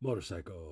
Motorcycle.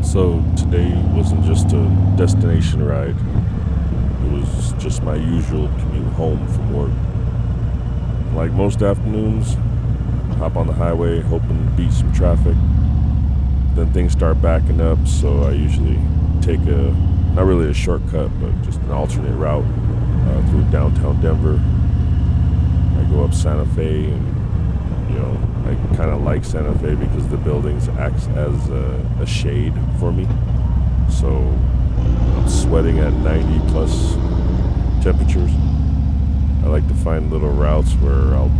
So today wasn't just a destination ride. It was just my usual commute home from work. Like most afternoons, hop on the highway, hoping to beat some traffic. Then things start backing up, so I usually take not really a shortcut, but just an alternate route through downtown Denver. I go up Santa Fe, and I kind of like Santa Fe because the buildings act as a shade for me. So I'm sweating at 90 plus temperatures. I like to find little routes where I'll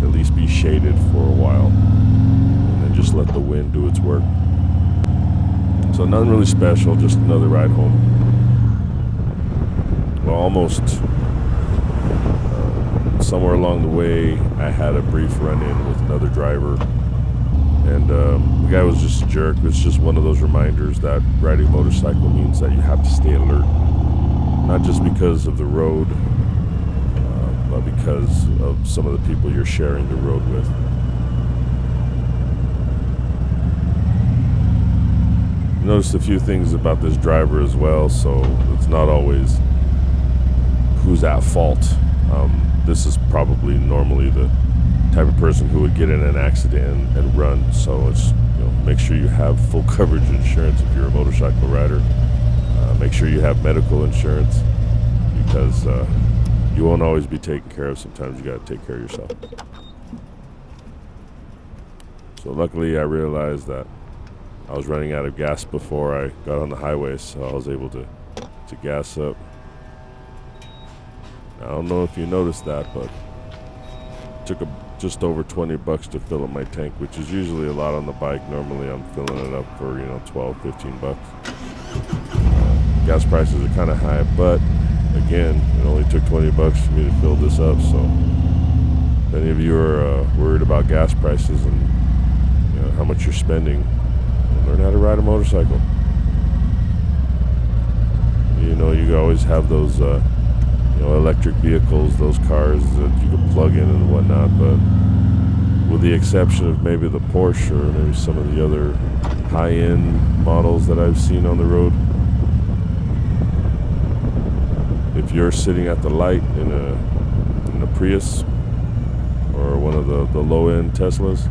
at least be shaded for a while and then just let the wind do its work. So nothing really special, just another ride home. Well, almost somewhere along the way, I had a brief run-in with another driver, and the guy was just a jerk. It was just one of those reminders that riding a motorcycle means that you have to stay alert, not just because of the road, but because of some of the people you're sharing the road with. I noticed a few things about this driver as well, so it's not always who's at fault. This is probably normally the type of person who would get in an accident and run. So it's make sure you have full coverage insurance if you're a motorcycle rider. Make sure you have medical insurance because you won't always be taken care of. Sometimes you got to take care of yourself. So luckily, I realized that I was running out of gas before I got on the highway, so I was able to gas up. I don't know if you noticed that, but it took just over $20 to fill up my tank, which is usually a lot on the bike. Normally I'm filling it up for, $12, $15. Gas prices are kind of high, but again, it only took $20 for me to fill this up. So if any of you are worried about gas prices and how much you're spending, learn how to ride a motorcycle. You always have those electric vehicles, those cars that you can plug in and whatnot, but with the exception of maybe the Porsche or maybe some of the other high-end models that I've seen on the road, if you're sitting at the light in a Prius or one of the low-end Teslas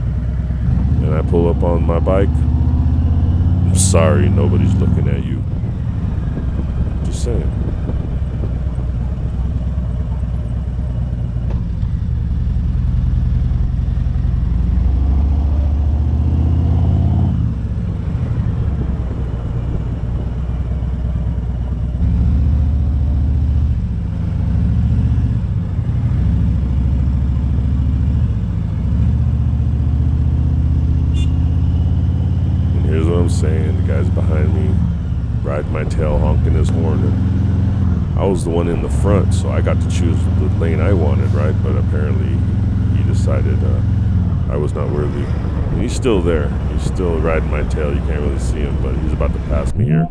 and I pull up on my bike, I'm sorry, nobody's looking at you. Just saying. Saying the guy's behind me riding my tail, honking his horn, and I was the one in the front, so I got to choose the lane I wanted, right? But apparently he decided I was not worthy, and he's still there. He's still riding my tail. You can't really see him, but he's about to pass me here.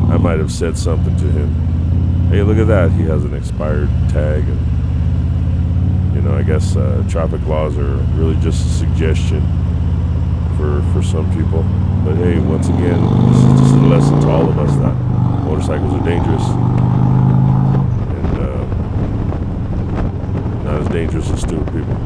I might have said something to him. Hey, look at that, he has an expired tag, and I guess traffic laws are really just a suggestion for some people. But hey, once again, this is just a lesson to all of us that motorcycles are dangerous, and not as dangerous as stupid people.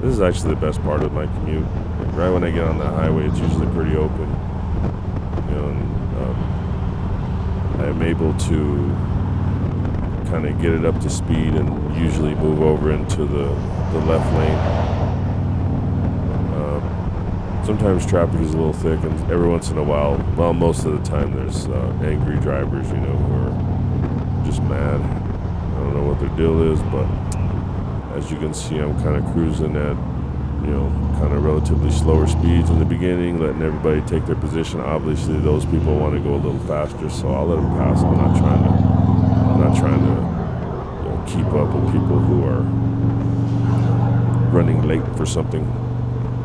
This is actually the best part of my commute. Like right when I get on the highway, it's usually pretty open, and I'm able to kind of get it up to speed and usually move over into the left lane. Sometimes traffic is a little thick, and every once in a while, well, most of the time, there's angry drivers, who are just mad. I don't know what their deal is, but as you can see, I'm kind of cruising at, kind of relatively slower speeds in the beginning, letting everybody take their position. Obviously, those people want to go a little faster, so I'll let them pass. I'm not trying to keep up with people who are running late for something,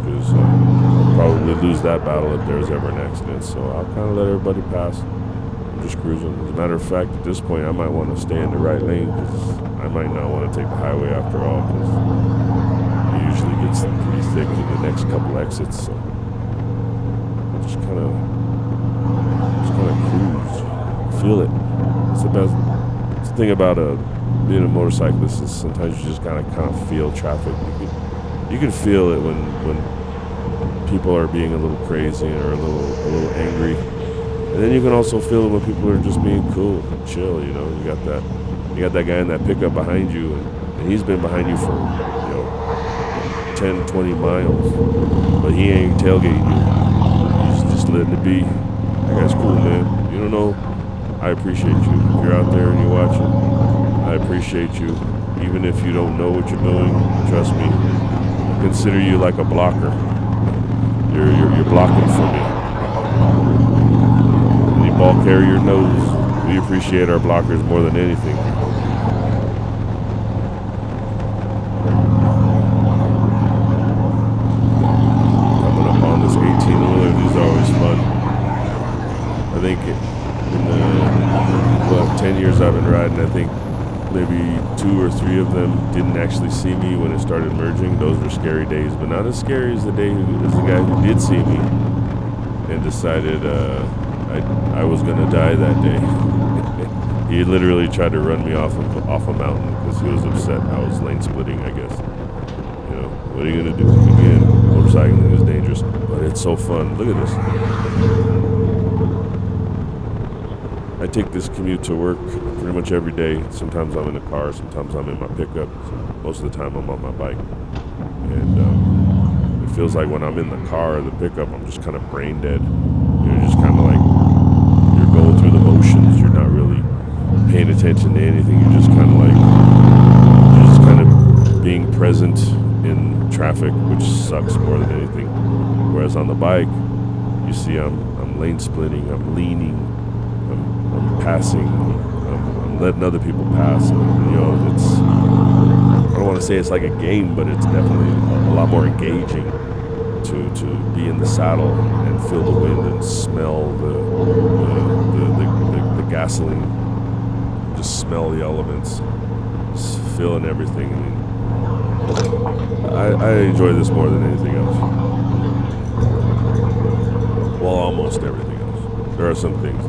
because I'll probably lose that battle if there's ever an accident. So I'll kind of let everybody pass. I'm just cruising. As a matter of fact, at this point, I might want to stay in the right lane, because I might not want to take the highway after all, because it usually gets pretty thick in the next couple exits. So just kind of cruise, feel it. It's the best. It's the thing about being a motorcyclist is sometimes you just kind of feel traffic. You can feel it when people are being a little crazy or a little angry, and then you can also feel it when people are just being cool and chill. You got that guy in that pickup behind you, and he's been behind you for 10, 20 miles, but he ain't tailgating you. He's just letting it be. That guy's cool, man. You don't know. I appreciate you. If you're out there and you're watching, I appreciate you. Even if you don't know what you're doing, trust me, I consider you like a blocker. You're blocking for me. Any ball carrier knows we appreciate our blockers more than anything. Coming up on this 18-wheeler, these are always fun. I think in the 10 years I've been riding, I think maybe 2 or 3 of them didn't actually see me when it started merging. Those were scary days, but not as scary as the guy who did see me and decided I was gonna die that day. He literally tried to run me off a mountain because he was upset I was lane splitting, I guess. What are you gonna do? Again, motorcycling is dangerous, but it's so fun. Look at this. I take this commute to work pretty much every day. Sometimes I'm in the car, sometimes I'm in my pickup. Most of the time I'm on my bike. And it feels like when I'm in the car or the pickup, I'm just kind of brain dead. You're just kind of like, you're going through the motions. You're not really paying attention to anything. You're just kind of being present in traffic, which sucks more than anything. Whereas on the bike, you see I'm lane splitting, I'm leaning, I'm passing, I'm letting other people pass. And, it's, I don't want to say it's like a game, but it's definitely a lot more engaging to be in the saddle and feel the wind and smell the gasoline, just smell the elements, just feeling everything. I enjoy this more than anything else. Well, almost everything else. There are some things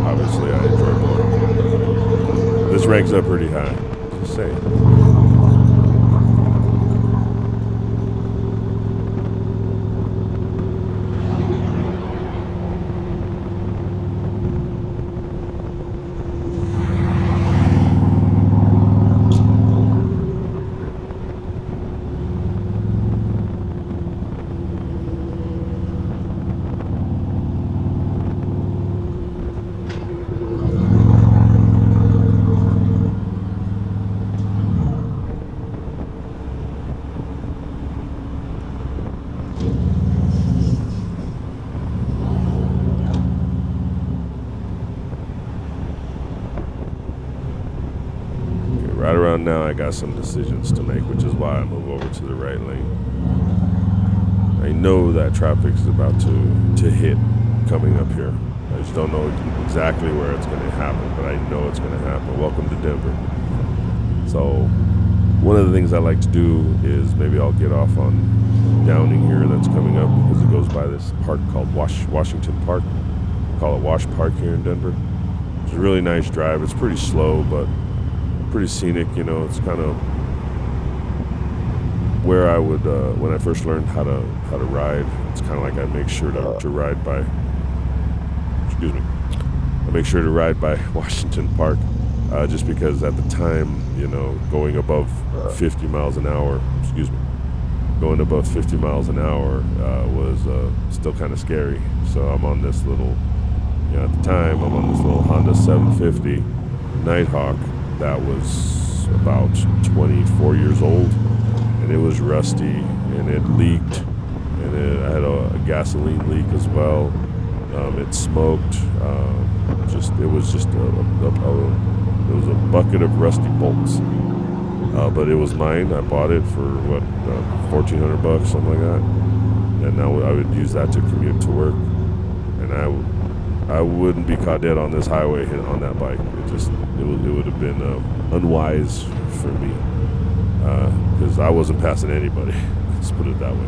obviously I enjoy more. This ranks up pretty high, just saying. Right around now, I got some decisions to make, which is why I move over to the right lane. I know that traffic is about to hit coming up here. I just don't know exactly where it's going to happen, but I know it's going to happen. Welcome to Denver. So one of the things I like to do is maybe I'll get off on Downing here that's coming up because it goes by this park called Washington Park. We call it Wash Park here in Denver. It's a really nice drive. It's pretty slow, but pretty scenic. You know, it's kind of where I would when I first learned how to ride. It's kind of like I make sure to ride by. Excuse me. I make sure to ride by Washington Park, just because at the time, you know, going above 50 miles an hour. Excuse me. Going above 50 miles an hour was still kind of scary. So I'm on this little. You know, at the time, I'm on this little Honda 750 Nighthawk that was about 24 years old, and it was rusty, and it leaked, and I had a gasoline leak as well. It smoked. It was a bucket of rusty bolts. But it was mine. I bought it for what, $1,400, something like that, and now I would use that to commute to work, and I wouldn't be caught dead on this highway on that bike. It would have been unwise for me because I wasn't passing anybody. Let's put it that way.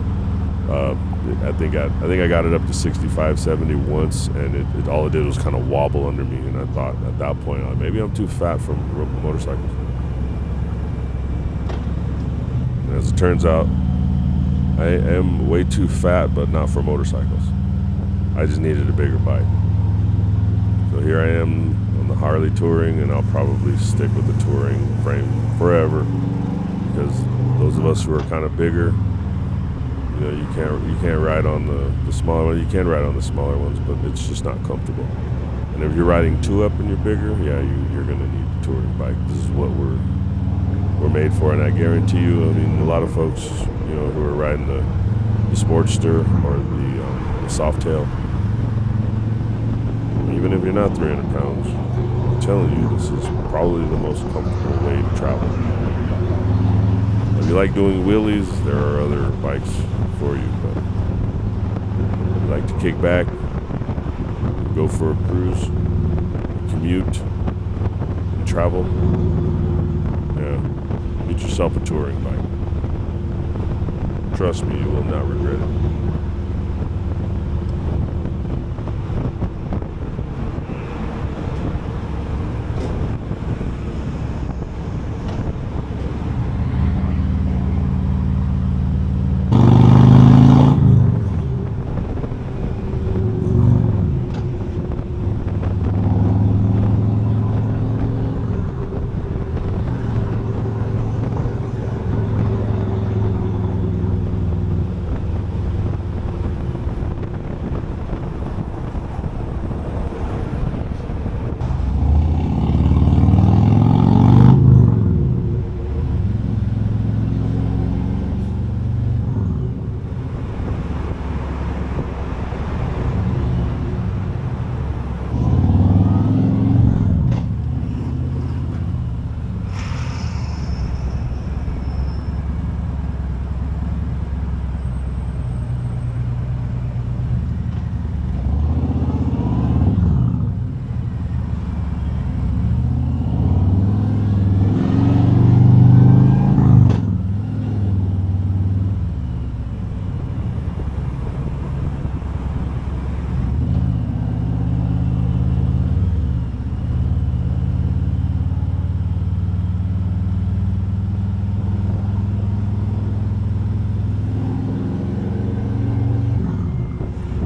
I think I got it up to 65, 70 once, and it all it did was kind of wobble under me. And I thought at that point, maybe I'm too fat for motorcycles. And as it turns out, I am way too fat, but not for motorcycles. I just needed a bigger bike. So here I am on the Harley touring, and I'll probably stick with the touring frame forever because those of us who are kind of bigger, you know, you can't ride on the smaller ones. You can ride on the smaller ones, but it's just not comfortable. And if you're riding two up and you're bigger, yeah, you're gonna need a touring bike. This is what we're made for, and I guarantee you, I mean, a lot of folks, you know, who are riding the Sportster or the Softail. Even if you're not 300 pounds, I'm telling you, this is probably the most comfortable way to travel. If you like doing wheelies, there are other bikes for you, but if you like to kick back, go for a cruise, commute, and travel, yeah, get yourself a touring bike. Trust me, you will not regret it.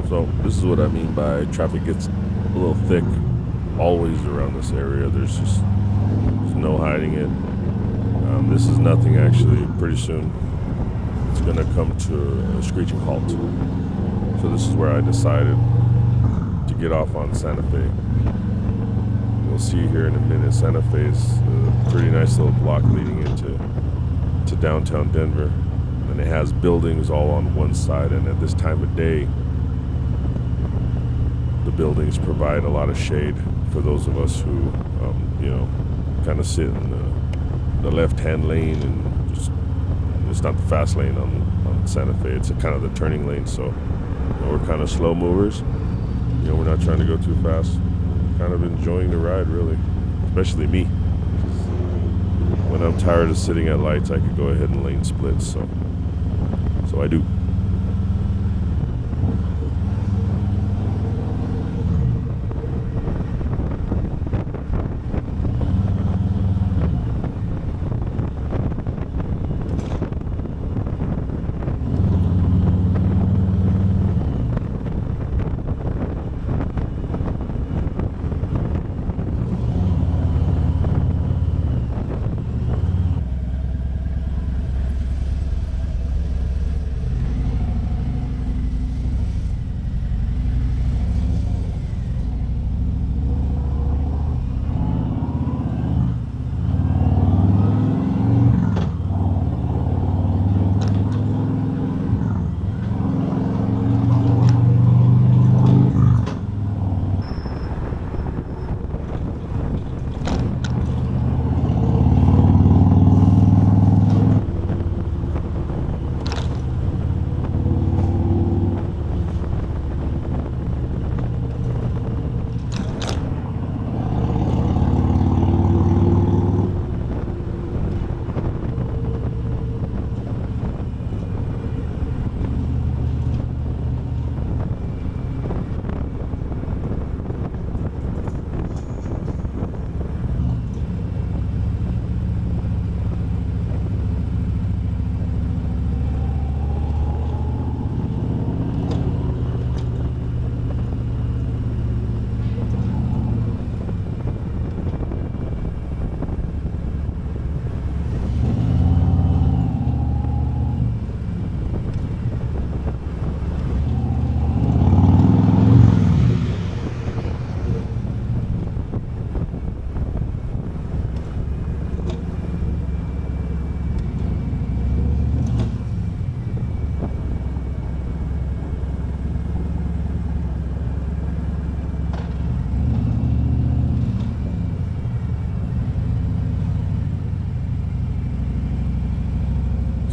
So this is what I mean by traffic gets a little thick always around this area. There's no hiding it. This is nothing actually. Pretty soon it's going to come to a screeching halt. So this is where I decided to get off on Santa Fe. You'll see here in a minute, Santa Fe is a pretty nice little block leading into downtown Denver. And it has buildings all on one side, and at this time of day, the buildings provide a lot of shade for those of us who, kind of sit in the left-hand lane, and just it's not the fast lane on Santa Fe. It's a kind of the turning lane, so we're kind of slow movers. We're not trying to go too fast. Kind of enjoying the ride, really, especially me. When I'm tired of sitting at lights, I could go ahead and lane split. So I do.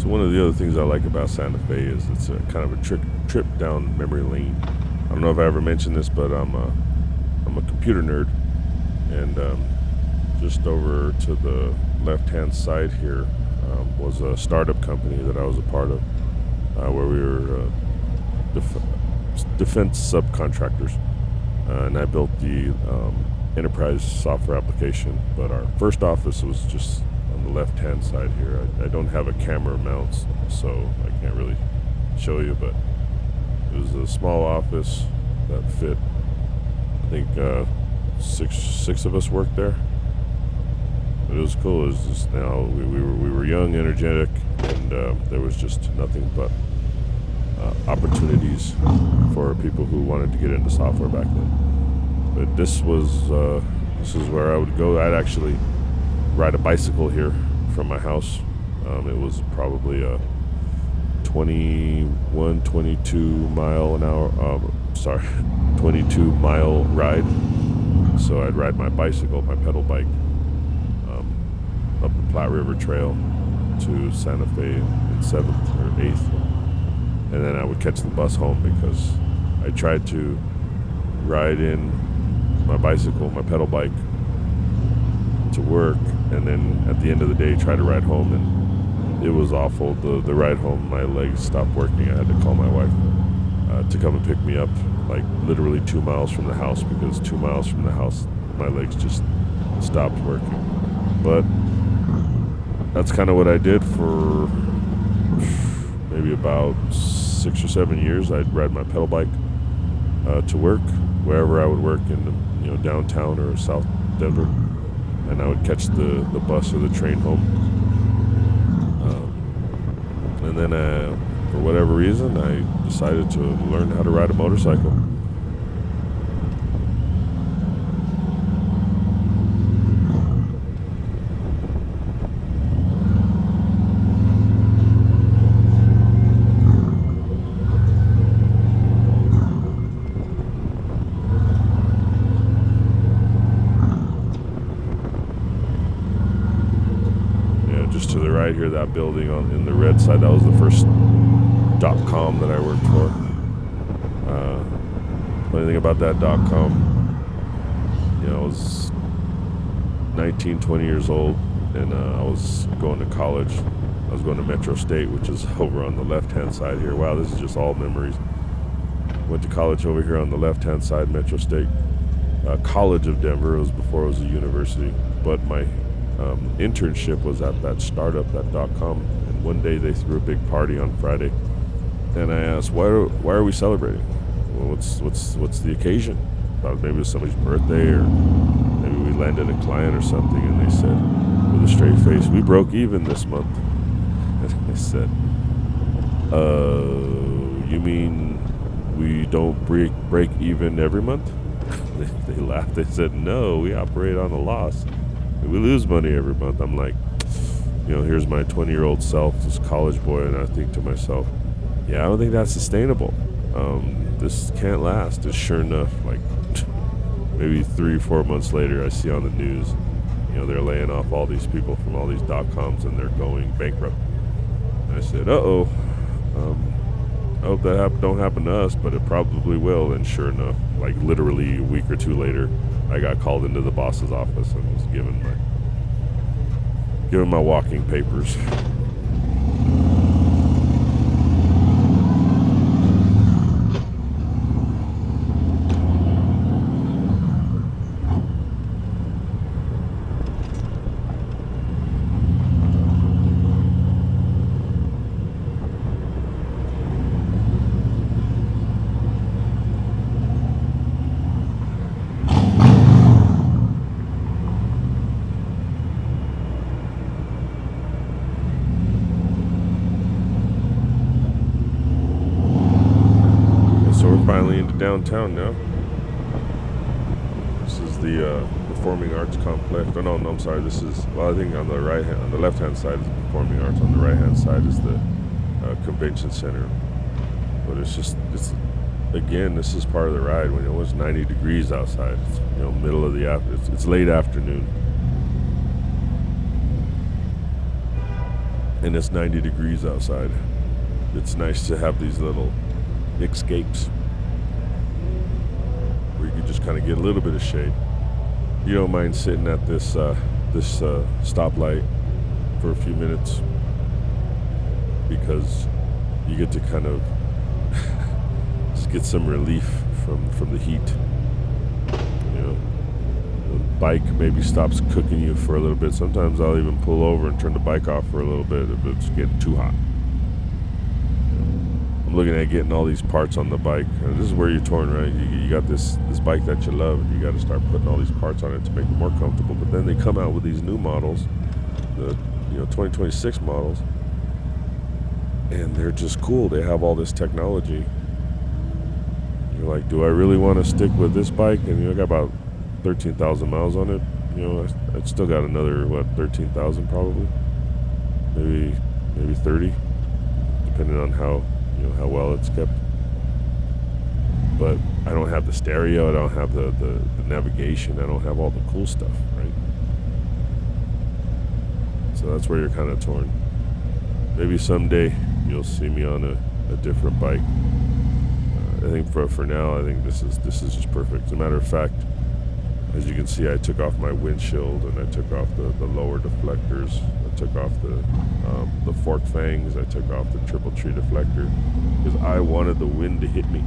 One of the other things I like about Santa Fe is it's a kind of a trip down memory lane. I don't know if I ever mentioned this, but I'm a computer nerd, and just over to the left-hand side here was a startup company that I was a part of, where we were defense subcontractors, and I built the enterprise software application. But our first office was just on the left-hand side here. I don't have a camera mount, so I can't really show you, but it was a small office that fit, I think, six of us worked there. But it was cool. It was just, we were young, energetic, and there was just nothing but opportunities for people who wanted to get into software back then. But this is where I would go. I'd actually ride a bicycle here from my house. It was probably a 22 mile an hour, 22 mile ride. So I'd ride my bicycle, my pedal bike, up the Platte River Trail to Santa Fe in 7th or 8th. And then I would catch the bus home, because I tried to ride in my bicycle, my pedal bike, to work, and then at the end of the day try to ride home, and it was awful. The ride home, my legs stopped working. I had to call my wife to come and pick me up, like literally 2 miles from the house, because 2 miles from the house my legs just stopped working. But that's kind of what I did for maybe about 6 or 7 years. I'd ride my pedal bike to work, wherever I would work, in downtown or South Denver, and I would catch the bus or the train home. And then for whatever reason, I decided to learn how to ride a motorcycle. To the right here, that building in the red side, that was the first .com that I worked for. Funny thing about that .com, I was 19, 20 years old, and I was going to college. I was going to Metro State, which is over on the left-hand side here. Wow, this is just all memories. Went to college over here on the left-hand side, Metro State College of Denver. It was before it was a university, but my internship was at that startup, that .com. And one day they threw a big party on Friday, and I asked, why are we celebrating? Well, what's the occasion? Thought maybe it was somebody's birthday, or maybe we landed a client or something. And they said, with a straight face, we broke even this month. And I said, you mean we don't break even every month? They laughed. They said, no, we operate on a loss. We lose money every month. I'm like, here's my 20-year-old self, this college boy, and I think to myself, yeah, I don't think that's sustainable. This can't last. And sure enough, like maybe 3-4 months later, I see on the news, they're laying off all these people from all these .coms, and they're going bankrupt. And I said, uh-oh. I hope that don't happen to us, but it probably will. And sure enough, like literally a week or two later, I got called into the boss's office and was given my walking papers. Finally into downtown now. This is the Performing Arts Complex. Oh, no, I'm sorry. This is, I think on the left-hand side is the Performing Arts. On the right-hand side is the Convention Center. But again, this is part of the ride when it was 90 degrees outside. It's, middle of the afternoon. It's late afternoon. And it's 90 degrees outside. It's nice to have these little escapes where you can just kind of get a little bit of shade. You don't mind sitting at this stoplight for a few minutes because you get to kind of just get some relief from the heat. The bike maybe stops cooking you for a little bit. Sometimes I'll even pull over and turn the bike off for a little bit if it's getting too hot. I'm looking at getting all these parts on the bike. This is where you're torn, right? You got this bike that you love, and you got to start putting all these parts on it to make it more comfortable. But then they come out with these new models, the 2026 models, and they're just cool. They have all this technology. You're like, do I really want to stick with this bike? And I got about 13,000 miles on it. I still got another 13,000 probably, maybe 30, depending on how well it's kept. But I don't have the stereo, I don't have the navigation, I don't have all the cool stuff, right? So that's where you're kind of torn. Maybe someday you'll see me on a different bike. I think for now, I think this is just perfect. As a matter of fact, as you can see, I took off my windshield and I took off the lower deflectors. I took off the fork fangs. I took off the triple tree deflector because I wanted the wind to hit me.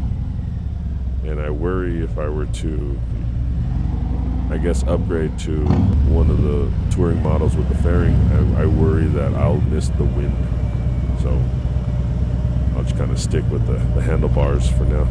And I worry if I were to, I guess, upgrade to one of the touring models with the fairing, I worry that I'll miss the wind. So I'll just kind of stick with the handlebars for now.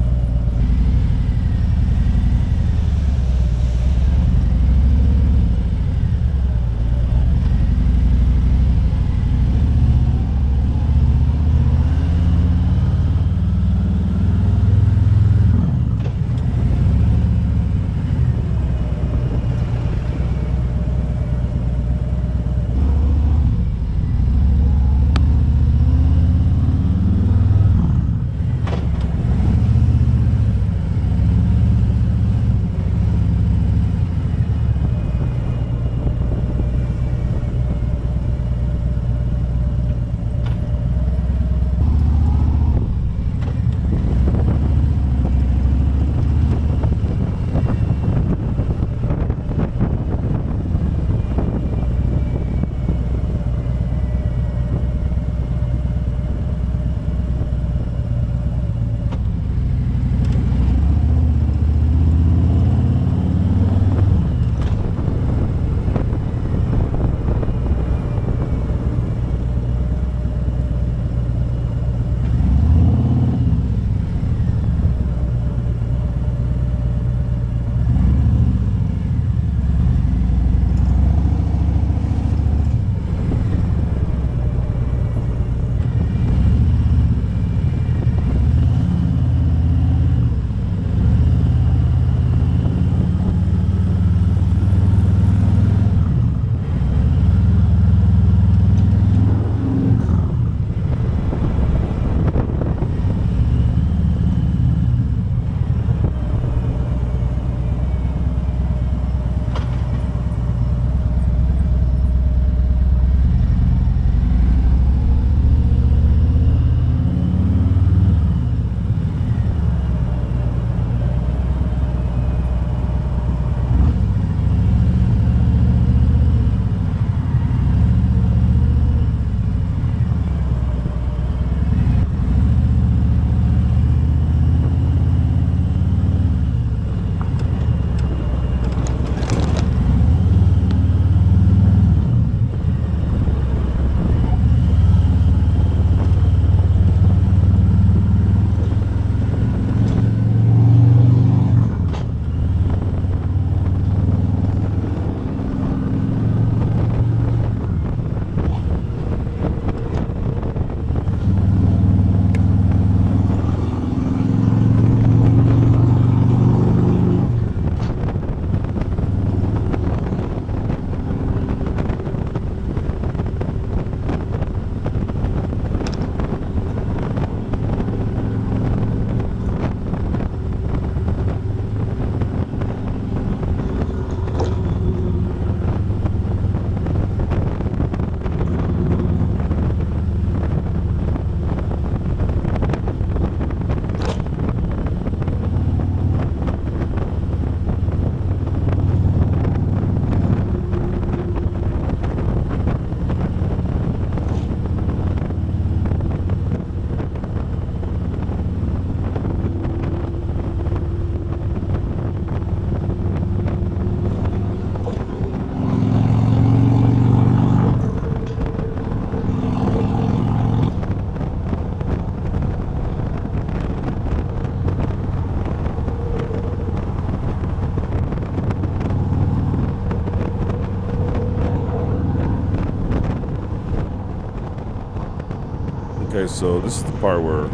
so this is the part where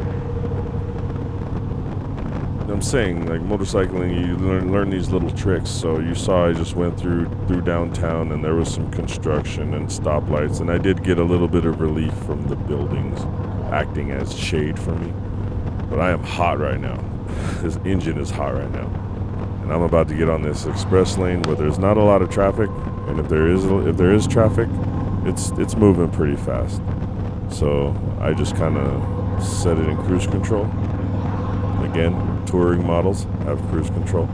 I'm saying, like, motorcycling, you learn these little tricks. So you saw I just went through downtown, and there was some construction and stoplights, and I did get a little bit of relief from the buildings acting as shade for me. But I am hot right now. This engine is hot right now, and I'm about to get on this express lane where there's not a lot of traffic, and if there is traffic, it's moving pretty fast. So I just kind of set it in cruise control. Again, touring models have cruise control,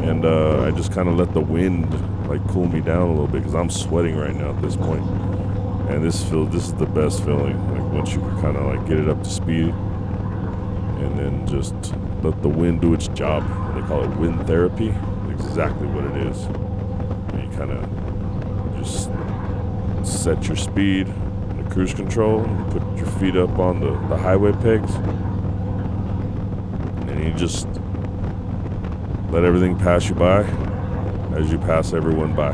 and I just kind of let the wind like cool me down a little bit because I'm sweating right now at this point. And this is the best feeling, like once you kind of like get it up to speed, and then just let the wind do its job. They call it wind therapy. Exactly what it is. And you kind of just set your speed, the cruise control, and put your feet up on the highway pegs. And you just let everything pass you by as you pass everyone by.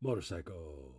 motorcycle.